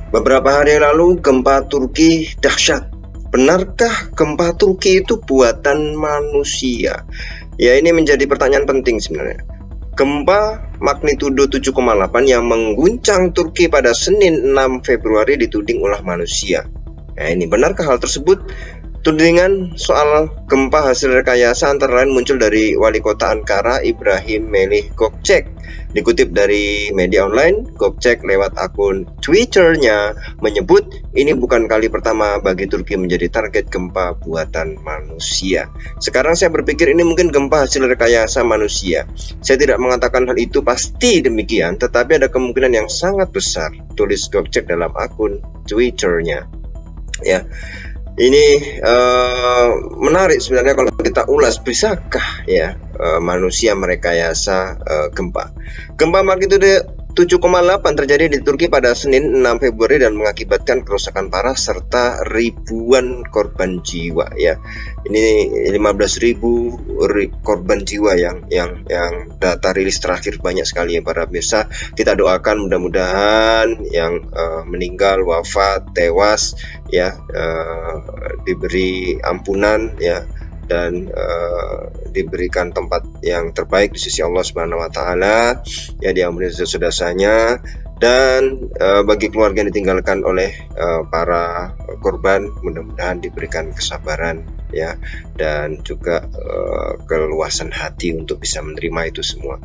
Beberapa hari lalu gempa Turki dahsyat. Benarkah gempa Turki itu buatan manusia? Ya, ini menjadi pertanyaan penting sebenarnya. Gempa magnitudo 7,8 yang mengguncang Turki pada Senin 6 Februari dituding ulah manusia. Nah, ini benarkah hal tersebut? Tudingan soal gempa hasil rekayasa antara lain muncul dari wali kota Ankara Ibrahim Melih Gökçek. Dikutip dari media online, Gökçek lewat akun Twitternya menyebut ini bukan kali pertama bagi Turki menjadi target gempa buatan manusia. Sekarang saya berpikir ini mungkin gempa hasil rekayasa manusia. Saya tidak mengatakan hal itu pasti demikian, tetapi ada kemungkinan yang sangat besar, tulis Gökçek dalam akun Twitternya. Ya. Ini menarik sebenarnya kalau kita ulas, bisakah ya manusia merekayasa gempa? Gempa magnitudo 7,8 terjadi di Turki pada Senin 6 Februari dan mengakibatkan kerusakan parah serta ribuan korban jiwa ya. Ini 15.000 korban jiwa yang data rilis terakhir, banyak sekali ya para pemirsa. Kita doakan mudah-mudahan yang meninggal, wafat, tewas ya diberi ampunan ya, dan diberikan tempat yang terbaik di sisi Allah Subhanahu wa taala, ya diampuni dosa-dosanya, dan bagi keluarga yang ditinggalkan oleh para korban mudah-mudahan diberikan kesabaran ya, dan juga keluasan hati untuk bisa menerima itu semua.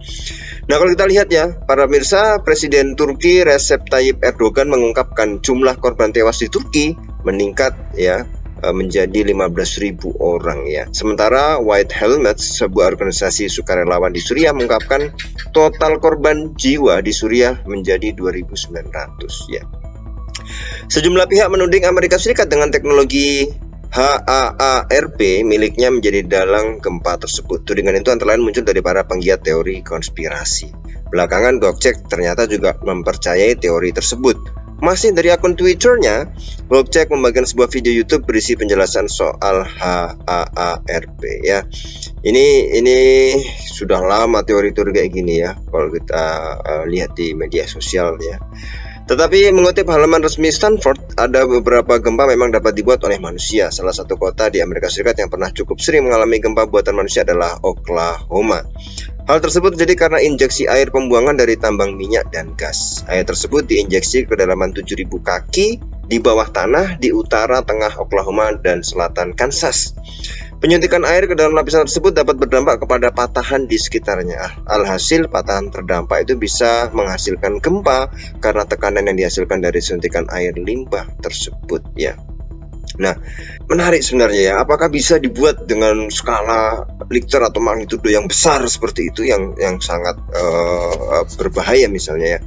Nah, kalau kita lihat ya para pemirsa, Presiden Turki Recep Tayyip Erdogan mengungkapkan jumlah korban tewas di Turki meningkat ya menjadi 15.000 orang ya. Sementara White Helmets, sebuah organisasi sukarelawan di Suriah, mengungkapkan total korban jiwa di Suriah menjadi 2.900 ya. Sejumlah pihak menuding Amerika Serikat dengan teknologi HAARP miliknya menjadi dalang gempa tersebut. Tudingan itu antara lain muncul dari para penggiat teori konspirasi. Belakangan Gökçek ternyata juga mempercayai teori tersebut. Masih dari akun Twitternya, Gökçek membagikan sebuah video YouTube berisi penjelasan soal HAARP ya. Ini sudah lama teori-teori kayak gini ya, kalau kita lihat di media sosial ya. Tetapi mengutip halaman resmi Stanford, ada beberapa gempa memang dapat dibuat oleh manusia. Salah satu kota di Amerika Serikat yang pernah cukup sering mengalami gempa buatan manusia adalah Oklahoma. Hal tersebut terjadi karena injeksi air pembuangan dari tambang minyak dan gas. Air tersebut diinjeksi ke kedalaman 7.000 kaki di bawah tanah di utara tengah Oklahoma dan selatan Kansas. Penyuntikan air ke dalam lapisan tersebut dapat berdampak kepada patahan di sekitarnya. Alhasil, patahan terdampak itu bisa menghasilkan gempa karena tekanan yang dihasilkan dari suntikan air limbah tersebut ya. Nah, menarik sebenarnya ya, apakah bisa dibuat dengan skala Richter atau magnitudo yang besar seperti itu, yang sangat berbahaya misalnya ya.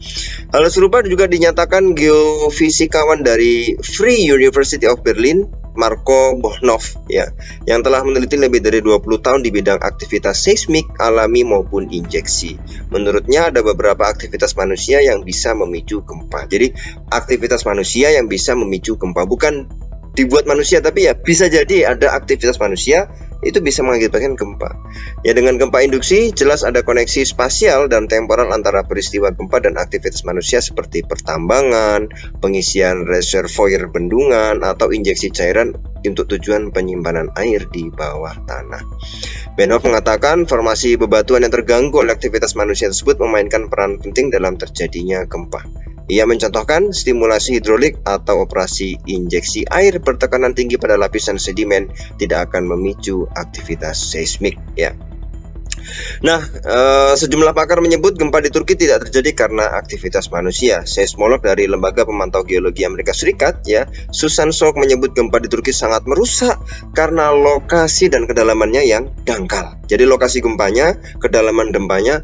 Hal serupa juga dinyatakan geofisikawan dari Free University of Berlin, Marco Bohnov ya, yang telah meneliti lebih dari 20 tahun di bidang aktivitas seismik alami maupun injeksi. Menurutnya ada beberapa aktivitas manusia yang bisa memicu gempa. Jadi aktivitas manusia yang bisa memicu gempa, bukan dibuat manusia, tapi ya bisa jadi ada aktivitas manusia itu bisa mengakibatkan gempa. Ya, dengan gempa induksi jelas ada koneksi spasial dan temporal antara peristiwa gempa dan aktivitas manusia seperti pertambangan, pengisian reservoir bendungan, atau injeksi cairan untuk tujuan penyimpanan air di bawah tanah. Bohnov mengatakan formasi bebatuan yang terganggu oleh aktivitas manusia tersebut memainkan peran penting dalam terjadinya gempa. Ia mencontohkan stimulasi hidrolik atau operasi injeksi air bertekanan tinggi pada lapisan sedimen tidak akan memicu aktivitas seismik ya. Nah, sejumlah pakar menyebut gempa di Turki tidak terjadi karena aktivitas manusia. Seismolog dari Lembaga Pemantau Geologi Amerika Serikat ya, Susan Sok, menyebut gempa di Turki sangat merusak karena lokasi dan kedalamannya yang dangkal. Jadi lokasi gempanya, kedalaman gempanya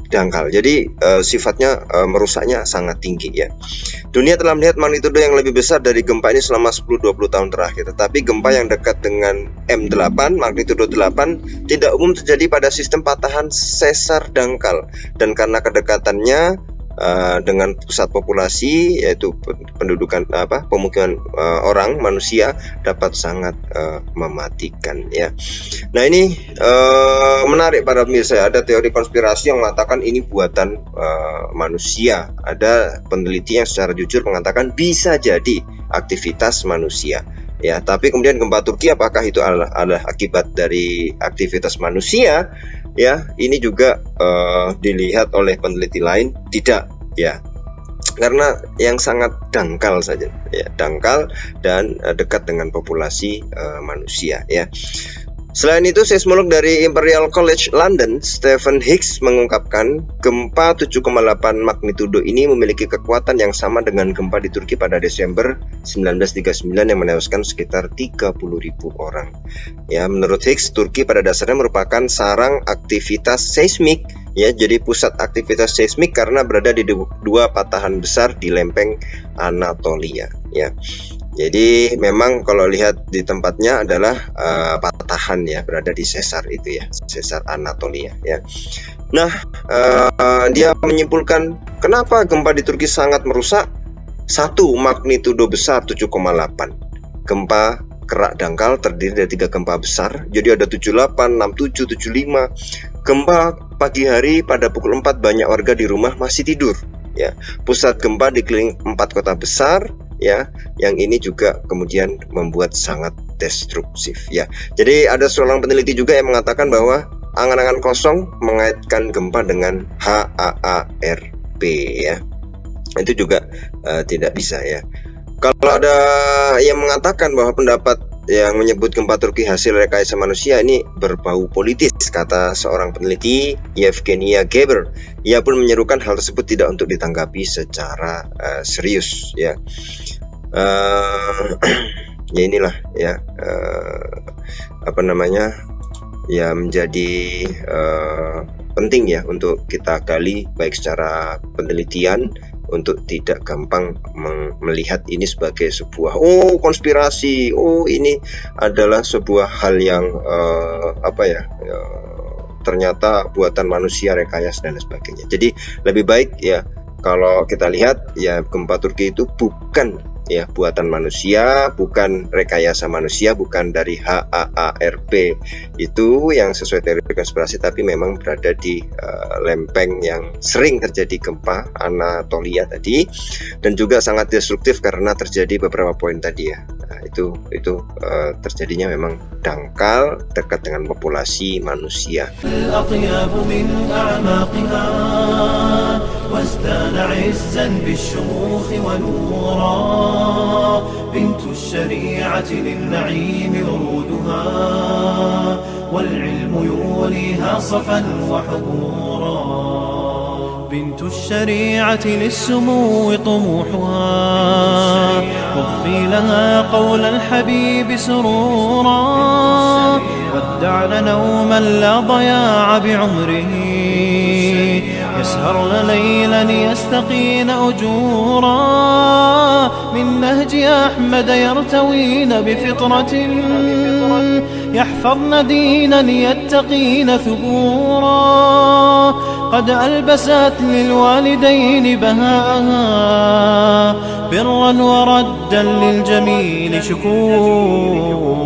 dangkal. Jadi sifatnya merusaknya sangat tinggi ya. Dunia telah melihat magnitudo yang lebih besar dari gempa ini selama 10-20 tahun terakhir. Tetapi gempa yang dekat dengan M8, magnitudo 8, tidak umum terjadi pada sistem patahan sesar dangkal. Dan karena kedekatannya dengan pusat populasi, yaitu pendudukan pemukiman orang manusia, dapat sangat mematikan ya. Nah ini menarik para pemirsa, ada teori konspirasi yang mengatakan ini buatan manusia. Ada peneliti yang secara jujur mengatakan bisa jadi aktivitas manusia. Ya, tapi kemudian gempa Turki apakah itu adalah akibat dari aktivitas manusia? Ya, ini juga dilihat oleh peneliti lain tidak, ya. Karena yang sangat dangkal saja, ya, dangkal dan dekat dengan populasi manusia, ya. Selain itu, seismolog dari Imperial College London, Stephen Higgs, mengungkapkan gempa 7,8 magnitudo ini memiliki kekuatan yang sama dengan gempa di Turki pada Desember 1939 yang menewaskan sekitar 30.000 orang. Ya, menurut Higgs, Turki pada dasarnya merupakan sarang aktivitas seismik. Ya, jadi pusat aktivitas seismik karena berada di dua patahan besar di lempeng Anatolia. Ya. Jadi memang kalau lihat di tempatnya adalah patahan ya, berada di sesar itu ya, sesar Anatolia ya. Nah, dia menyimpulkan kenapa gempa di Turki sangat merusak. Satu, magnitudo besar 7,8. Gempa kerak dangkal terdiri dari 3 gempa besar. Jadi ada 78, 67, 75. Gempa pagi hari pada pukul 4 banyak warga di rumah masih tidur. Ya, pusat gempa dikelilingi 4 kota besar, ya, yang ini juga kemudian membuat sangat destruktif, ya. Jadi ada seorang peneliti juga yang mengatakan bahwa angan-angan kosong mengaitkan gempa dengan HAARP, ya. Itu juga tidak bisa, ya. Kalau ada yang mengatakan bahwa pendapat yang menyebut gempa Turki hasil rekayasa manusia ini berbau politis, kata seorang peneliti, Yevgenia Geber. Ia pun menyerukan hal tersebut tidak untuk ditanggapi secara serius, ya. Ya inilah ya ya menjadi penting ya untuk kita gali baik secara penelitian, untuk tidak gampang melihat ini sebagai sebuah konspirasi, ini adalah sebuah hal yang ternyata buatan manusia, rekayasa dan sebagainya. Jadi lebih baik ya kalau kita lihat ya gempa Turki itu bukan ya buatan manusia, bukan rekayasa manusia, bukan dari HAARP itu yang sesuai teori konspirasi, tapi memang berada di lempeng yang sering terjadi gempa Anatolia tadi, dan juga sangat destruktif karena terjadi beberapa poin tadi ya. Nah, itu terjadinya memang dangkal dekat dengan populasi manusia. وازدان عزا بالشموخ ونورا بنت الشريعة للنعيم ورودها والعلم يوليها صفا وحضورا بنت الشريعة للسمو طموحها واغفي لها قول الحبيب سرورا ودعن نوما لا ضياع بعمره يسهرن ليلا يستقين أجورا من نهج أحمد يرتوين بفطرة يحفظن دينا يتقين ثبورا قد ألبست للوالدين بهاءها برا وردا للجميل شكورا